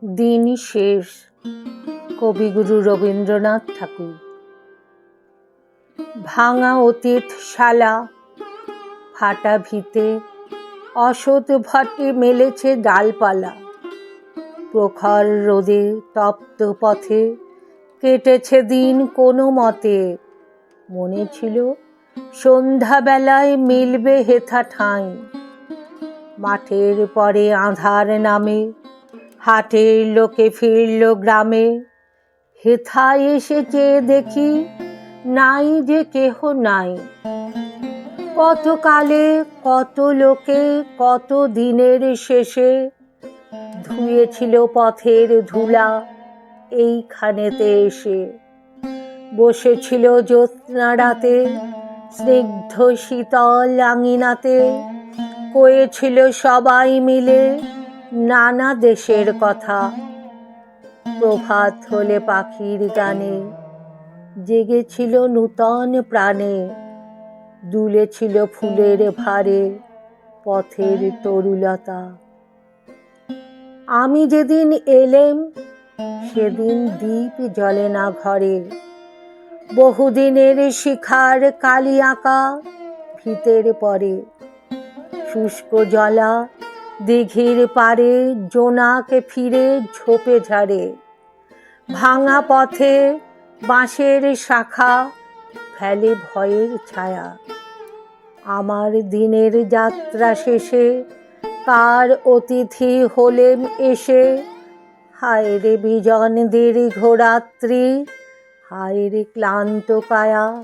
দিন শেষ। কবিগুরু রবীন্দ্রনাথ ঠাকুর। ভাঙা অতীত শালা, ফাটা ভিতে অসৎ ভাটে মেলেছে ডালপালা। প্রখর রোদে তপ্ত পথে কেটেছে দিন কোনো মতে। মনে ছিল সন্ধ্যাবেলায় মিলবে হেথা ঠাঁই। মাঠের পরে আঁধার নামে হাটের লোকে ফিরল গ্রামে। হেথায় এসে চেয়ে দেখি নাই যে কেহ নাই। কত কালে কত লোকে কত দিনের শেষে ধুয়েছিল পথের ধুলা এইখানেতে এসে। বসেছিল জ্যোৎস্না রাতে স্নিগ্ধ শীতল আঙিনাতে। কয়েছিল সবাই মিলে নানা দেশের কথা। প্রভাত হলে পাখির গানে জেগেছিল নূতন প্রাণে। দুলেছিল ফুলের ভারে পথের তরুলতা। আমি যেদিন এলেম সেদিন দীপ জ্বলে না ঘরে। বহুদিনের শিখার কালি আঁকা ভিতের পরে। শুষ্ক জলা দিঘির পারে জোনাক ফিরে ঝোপে ঝাড়ে। ভাঙা পথে বাঁশের শাখা ফেলে ভয়ের ছায়া। আমার দিনের যাত্রা শেষে কার অতিথি হলেম এসে। হায় রে বিজন দীর্ঘ রাত্রি, হায় রে ক্লান্ত কায়া।